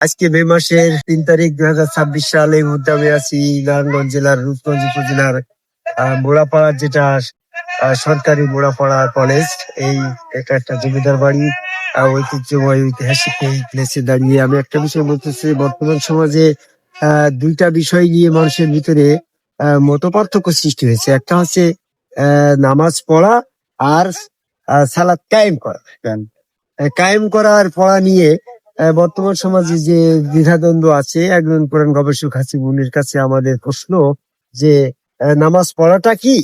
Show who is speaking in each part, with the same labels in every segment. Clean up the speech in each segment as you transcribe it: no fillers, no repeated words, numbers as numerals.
Speaker 1: আজকে মে মাসের 3 তারিখ 2026 সাল। এই মুহূর্তে আমি আছি নারায়ণগঞ্জ জেলার রূপগঞ্জ উপজেলার মোড়াপাড়া, যেটা সরকারি মোড়াপাড়া কলেজ। এটা একটা জমিদার বাড়ি, ঐতিহ্যময় ঐতিহাসিক এই প্লেসে দাঁড়িয়ে আমি একটা বিষয় বলতেছি। বর্তমান সমাজে দুইটা বিষয় নিয়ে মানুষের ভিতরে মতপার্থক্য সৃষ্টি হয়েছে। একটা হচ্ছে নামাজ পড়া আর সালাত কায়েম করা। কায়েম করার পড়া নিয়ে বর্তমান সমাজে যে দ্বিধাদ্বন্দ্ব আছে, একজন কোরআন গবেষক হাসিবুলের কাছে আমাদের প্রশ্ন যে নামাজ পড়াটা কি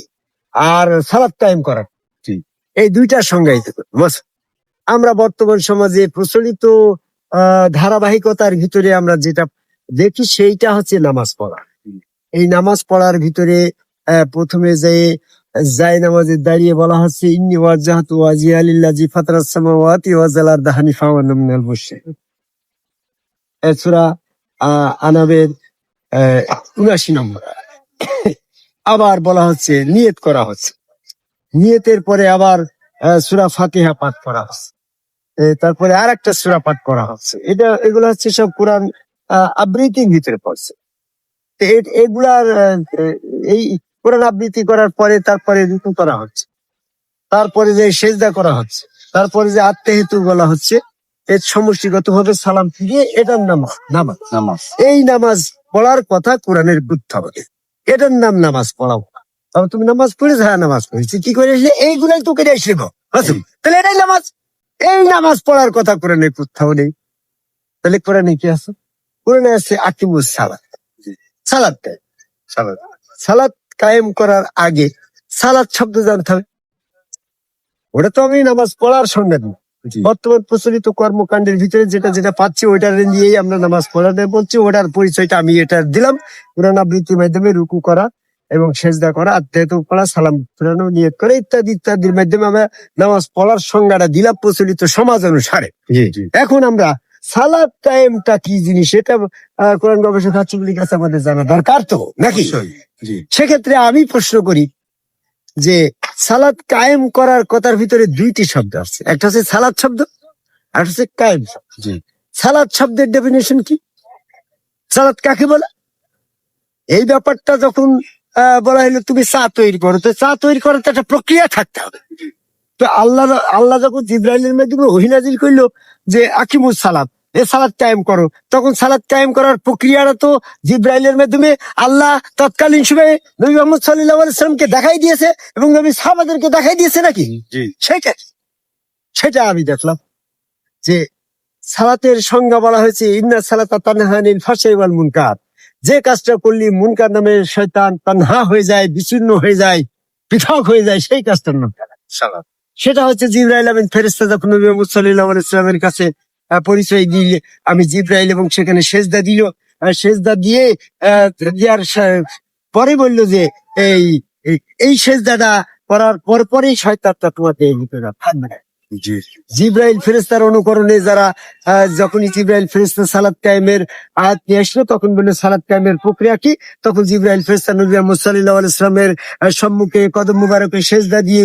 Speaker 1: আর সালাত কায়েম করা কি, এই দুইটার সংজ্ঞায়িত করুন। আমরা বর্তমান সমাজে প্রচলিত ধারাবাহিকতার ভিতরে আমরা যেটা দেখি সেইটা হচ্ছে নামাজ পড়া। এই নামাজ পড়ার ভিতরে প্রথমে যে যায় নামাজে দাঁড়িয়ে বলা হচ্ছে ইন্নী ওয়াজজাহতু ওয়াজহিয়া লিল্লাযী ফাতারাস সামাওয়াতি ওয়াল আরদা হানিফা ওয়া আনা মিনাল মুশরিকিন। সূরা আনাবের ৭৯ নম্বর। আবার বলা হচ্ছে নিয়ত করা হচ্ছে, নিয়তের পরে আবার সূরা ফাতিহা পাঠ করা হচ্ছে, তারপরে আর একটা সূরা পাঠ করা হচ্ছে। এগুলো হচ্ছে সব কোরআন আবৃত্তির ভিতরে পড়ছে। এগুলার এই কোরআন আবৃত্তি করার পরে তারপরে রুকু করা হচ্ছে, তারপরে যে সেজদা করা হচ্ছে, তারপরে যে আত্মাহিতু বলা হচ্ছে, এর সমষ্টিগতভাবে সালাম ফিরিয়ে এটার নাম নামাজ। এই নামাজ পড়ার কথা কোরআনের গুরুত্ব হবে, এটার নাম নামাজ পড়াও। তবে তুমি নামাজ পড়েছ? হ্যাঁ নামাজ পড়েছি। কি করে আসলে? এইগুলাই তো কেটে আসলে তাহলে এটাই নামাজ। এই নামাজ পড়ার কথা কোরআনের কোথাও নেই। তাহলে কোরআনে কি আছে? কোরআনে আছে আকিমুস সালাত, সালাত কায়েম করার আগে সালাত শব্দ জানতে হবে। ওটা তো আমি নামাজ পড়ার সঙ্গে দিই। বর্তমান প্রচলিত কর্মকাণ্ডের ভিতরে যেটা যেটা পাচ্ছি ওইটার নিয়েই আমরা নামাজ পড়াতে বলছি। ওটার পরিচয়টা আমি এটা দিলাম। কোরআন আবৃত্তির মাধ্যমে রুকু করা এবং সেজদা করা, আত্মাহিত পড়া, সালাম ফেরানো, নিয়ত করা ইত্যাদি ইত্যাদির মাধ্যমে আমরা নামাজ পড়ার সংজ্ঞাটা দিলাম প্রচলিত সমাজ অনুসারে। এখন আমরা সালাত কায়েমটা কি জিনিস এটা কোরআন গবেষক হাসিবুলের কাছে আমাদের জানা দরকার তো নাকি? সেক্ষেত্রে আমি প্রশ্ন করি যে সালাত কায়েম করার কথার ভিতরে দুইটি শব্দ আছে, একটা হচ্ছে সালাত শব্দ আর হচ্ছে কায়েম শব্দ। সালাত শব্দের ডেফিনেশন কি? সালাত কাকে বলে? এই ব্যাপারটা যখন বলা হলো তুমি চা তৈরি করো, তো চা তৈরি করার তো একটা প্রক্রিয়া থাকতে হবে। তো আল্লাহ যখন জিবরাইলের মাধ্যমে ওহী নাযিল করলো যে আকিমুস সালাত, এ সালাত কায়েম করো, তখন সালাত কায়েম করার প্রক্রিয়াটা তো জিবরাইলের মাধ্যমে আল্লাহ তৎকালীন সময়ে নবী মুহাম্মদ সাল্লাল্লাহু আলাইহি ওয়াসাল্লামকে দেখাই দিয়েছে এবং নবী সাহাবাদেরকে দেখাই দিয়েছে নাকি? সেটা আমি দেখলাম যে সালাতের সংজ্ঞা বলা হয়েছে ইন্না সালাতা তানহা আনিল ফাহশাই ওয়াল মুনকার। যে কাজটা করলে মুনকার নামে শয়তান তানহা হয়ে যায়, বিচ্ছিন্ন হয়ে যায়, পৃথক হয়ে যায়, সেই কাজটার নাম সালাত। সেটা হচ্ছে জিবরাইল আমিন ফেরেশতা যখন নবী মুহাম্মদ সাল্লাল্লাহু আলাইহি ওয়াসাল্লামের কাছে পরিচয় দিয়ে আমি জিবরাইল এবং সেখানে সেজদা দিল, সেজদা দিয়ে দেওয়ার পরে বললো যে এই সেজদাটা করার পরপরই শয়তানটা তোমাদের ভিতরে থাকবে না। জিবরাইল ফেরেশতার অনুকরণে যারা যখনই জিবরাইল ফেরেশতা সালাত কায়েমের আয়াত নিয়ে আসলো তখন বললো সালাত কায়েমের প্রক্রিয়া কি? তখন জিবরাইল ফেরেশতা নবী মুহাম্মদ সাল্লাল্লাহু আলাইহি ওয়াসাল্লামের সম্মুখে কদম মুবারকে সেজদা দিয়ে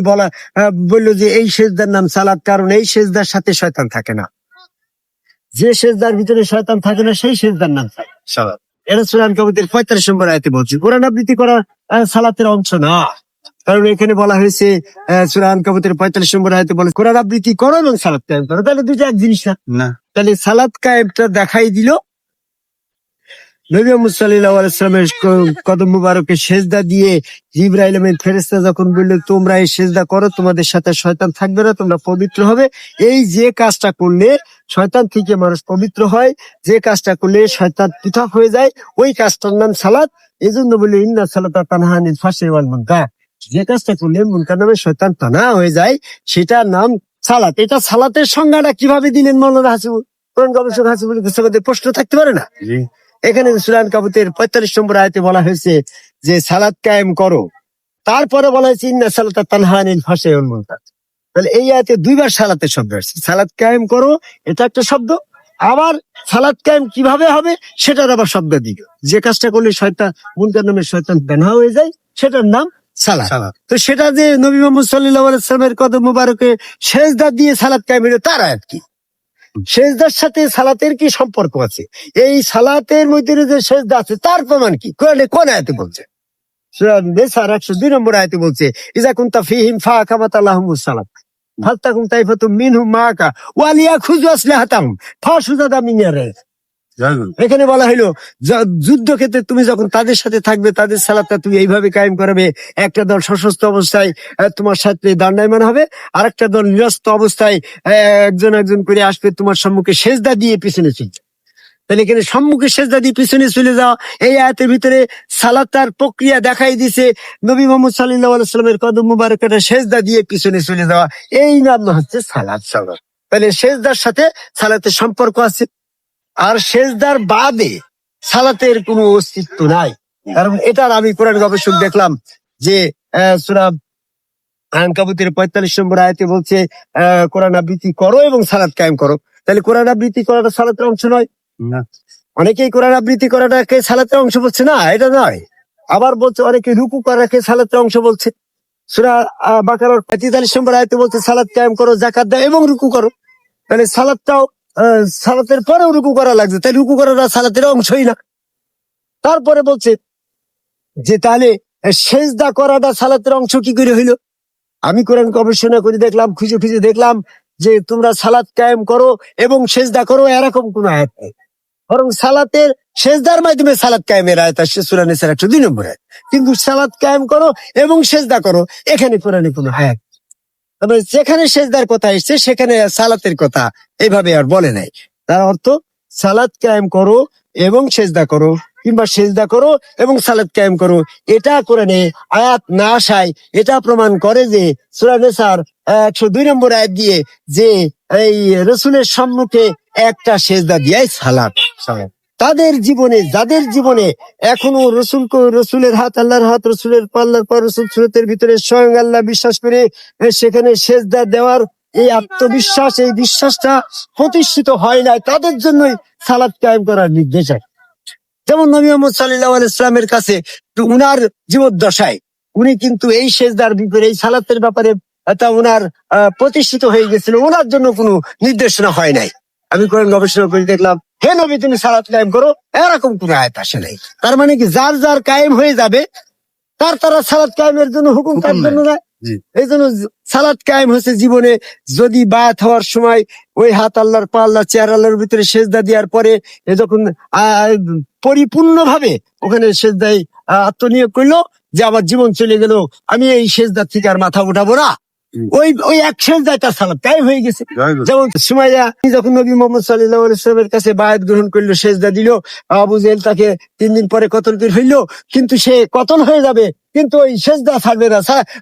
Speaker 1: বললো যে এই সেজদার নাম সালাত, কারণ এই সেজদার সাথে শয়তান থাকে না। যে সেজদার ভিতরে শয়তান থাকে না সেই সেজদার নাম সালাত। এটা সূরা আনকাবুতের 45 নম্বর আয়াতে বলছে। কোরআন আবৃত্তি করা সালাতের অংশ না, কারণ এখানে বলা হয়েছে সূরা আনকাবুতের 45 নম্বর আয়াতে বলে কোরআন আবৃত্তি করো এবং সালাত কায়েম করো। তাহলে দুইটা এক জিনিস না। তাহলে সালাত কায়েমটা দেখাই দিল নবী মুহাম্মদ সাল্লাল্লাহু আলাইহি ওয়াসাল্লামের কদম মুবারকে সেজদা দিয়ে জিবরাইল আমিন ফেরেশতা যখন বলল তোমরা এই সেজদা করো, তোমাদের সাথে শয়তান থাকবে না, তোমরা পবিত্র হবে। এই যে কাজটা করলে শয়তান থেকে মানুষ পবিত্র হয়, যে কাজটা করলে শয়তান পৃথক হয়ে যায়, ওই কাজটার নাম সালাত। এই জন্য বলি ইন্না সালাতা তানহা আনিল ফাহশাই ওয়াল মুনকার। যে কাজটা করলে মুনকার নামে শয়তান তানা হয়ে যায় সেটার নাম সালাত। এটা সালাতের সংজ্ঞাটা কিভাবে দিলেন মাওলানা হাসিবুল? কোরআন গবেষক হাসিবুলের কাছে প্রশ্ন থাকতে পারে না? এখানে সূরা আনকাবুতের 45 নম্বর আয়াতে বলা হয়েছে যে সালাত কায়েম করো, তারপরে বলা হয়েছে ইন্না সালাতা তানহা আনিল ফাহশাই ওয়াল মুনকার। তাহলে এই আয়াতে দুইবার সালাতের শব্দ আসছে। সালাত কায়েম করো এটা একটা শব্দ, আবার সালাত কায়েম কিভাবে হবে সেটার আবার শব্দ দিল। যে কাজটা করলে শয়তান মুনকার নামে শয়তান তানা হয়ে যায় সেটার নাম সালাত। তো সেটা যে নবী মুহাম্মদ সাল্লাল্লাহু আলাইহি ওয়াসাল্লামের কদম মুবারকে সেজদা দিয়ে সালাত কায়েম হলো তার আয়াত কি? সেজদার সাথে সালাতের কি সম্পর্ক আছে? এই সালাতের মধ্যে যে সেজদা আছে তার প্রমাণ কি? কোরআনে কোন আয়াতে বলছে? সূরা নিসার 102 নম্বর আয়াতে বলছে, ইজা কুনতা ফীহিম ফাআকামাতা লাহুমুস সালাত ফালতাকুম তাইফাতুম মিনহুম মাআকা ওয়ালিয়াখুযু আসলিহাতাহুম ফাশুযাদা মিনারে। এখানে বলা হইলো যুদ্ধক্ষেত্রে তুমি যখন তাদের সাথে থাকবে, তাদের সালাতটা তুমি এইভাবে কায়েম করাবে। একটা দল সশস্ত্র অবস্থায় তোমার সাথে দণ্ডায়মান হবে, আর একটা দল নিরস্ত্র অবস্থায় একজন একজন করে আসবে তোমার সম্মুখে, সেজদা দিয়ে পিছনে চলবে। তাহলে এখানে সম্মুখে সেজদা দিয়ে পিছনে চলে যাওয়া, এই আয়াতের ভিতরে সালাতার প্রক্রিয়া দেখাই দিছে। নবী মুহাম্মদ সাল্লাল্লাহু আলাইহি ওয়াসাল্লামের কদম মুবারকাটা সেজদা দিয়ে পিছনে চলে যাওয়া, এই নাম হচ্ছে সালাত। তাহলে সেজদার সাথে সালাতের সম্পর্ক আছে। আর সেজদার বাদে সালাতের কোনো অস্তিত্ব নাই। কারণ এটার আমি কোরআন গবেষক দেখলাম যে সূরা আনকাবুতের 45 নম্বর আয়াতে বলছে কোরআন আবৃত্তি করো এবং সালাত কায়েম করো। তাহলে কোরআন আবৃত্তি করাটা সালাতের অংশ নয় না? অনেকেই কোরআন আবৃত্তি করাটাকে সালাতের অংশ বলছে, না এটা নয়। আবার বলছে অনেকে রুকু করাকে সালাতের অংশ বলছে। সূরা বাকারার 45 নম্বর আয়াতে বলছে সালাত কায়েম করো, যাকাত দাও এবং রুকু করো। তাহলে সালাতটাও সালাতের পরেও রুকু করা লাগছে, তাই রুকু করাটা সালাতের অংশই না। তারপরে বলছে যে তাহলে সেজদা করাটা সালাতের অংশ কি করে হইলো? আমি কোরআন গবেষণা করে দেখলাম, খুঁজে খুঁজে দেখলাম যে তোমরা সালাত কায়েম করো এবং সেজদা করো এরকম কোন আয়াত নেই। বরং সালাতের সেজদার মাধ্যমে সালাত কায়েমের আয়াত আসছে সূরা নিসার 102 নম্বর আয়াত। কিন্তু সালাত কায়েম করো এবং সেজদা করো এখানে কোরআনে কোনো আয়াত, তবে যেখানে সেজদার কথা এসছে সেখানে সালাতের কথা এইভাবে আর বলে নাই। তার অর্থ সালাত কায়েম করো এবং সেজদা করো, কিংবা সেজদা করো এবং সালাত কায়েম করো, এটা কোরআনে আয়াত না আসায় এটা প্রমাণ করে যে সূরা নিসার 102 নম্বর আয়াত দিয়ে যে এই রাসূলের সম্মুখে একটা সেজদা দিয়াই সালাত। তাদের জীবনে, যাদের জীবনে এখনো রসুলের হাত আল্লাহর হাত, রসুলের পাল্লার পর রসুল সুরতের ভিতরে স্বয়ং আল্লাহ বিশ্বাস করে সেখানে সেজদা দেওয়ার এই আত্মবিশ্বাস, এই বিশ্বাসটা প্রতিষ্ঠিত হয় নাই, তাদের জন্যই সালাত কায়েম করার নির্দেশ হয়। যেমন নবী মুহাম্মদ সাল্লাল্লাহু আলাইহি ওয়াসাল্লামের কাছে উনার জীবদ্দশায় উনি কিন্তু এই সেজদার ব্যাপারে, এই সালাতের ব্যাপারে তা উনার প্রতিষ্ঠিত হয়ে গেছিল, ওনার জন্য কোনো নির্দেশনা হয় নাই। আমি কোরআন গবেষণা করে দেখলাম, হে নবী তুমি সালাত কায়েম করো, এরকম কোন আয়াত আসে নাই। তার মানে কি যার যার কায়েম হয়ে যাবে তারা সালাত কায়েমের জন্য হুকুম তার জন্য না। এই জন্য সালাত কায়েম হচ্ছে জীবনে যদি বায়াত হওয়ার সময় ওই হাত আল্লাহর পা আল্লাহ চেয়ার আল্লাহর ভিতরে সেজদা দেওয়ার পরে যখন পরিপূর্ণ ভাবে ওখানে সেজদায় আত্মনিয়োগ করলো যে আমার জীবন চলে গেল, আমি এই সেজদার থেকে আর মাথা উঠাবো না, ওই এক সেজদায় তার সালাত কায়েম হয়ে গেছে। যেমন সুমাইয়া যখন নবী মুহাম্মদ সাল্লাল্লাহু আলাইহি ওয়াসাল্লামের কাছে বায়াত গ্রহণ করলো, সেজদা দিল, আবু জেহেল তাকে 3 দিন পরে কতল করে হইলো, কিন্তু সে কতল হয়ে যাবে কিন্তু ওই সেজদা ছাড়বে না,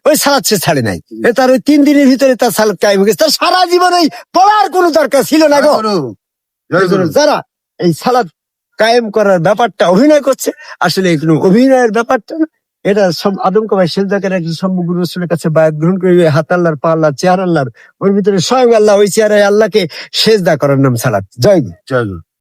Speaker 1: ওই সালাত সে ছাড়ে নাই। তার ওই 3 দিনের ভিতরে তার সালাত কায়েম হয়ে গেছে, তার সারা জীবন ওই পড়ার কোনো দরকার ছিল না গো। যারা এই সালাত কায়েম করার ব্যাপারটা অভিনয় করছে, আসলে কোনো অভিনয়ের ব্যাপারটা না, এটা সব আদমকে ভাই সেজদা করে একজন সম্মুখ রাসূলের কাছে বায়াত গ্রহণ করে হাত আল্লাহর পা আল্লাহর চেয়ার আল্লাহর, ওর ভিতরে স্বয়ং আল্লাহ, ওই চেয়ারে আল্লাহকে সেজদা করার নাম সালাত। জয় গুরু।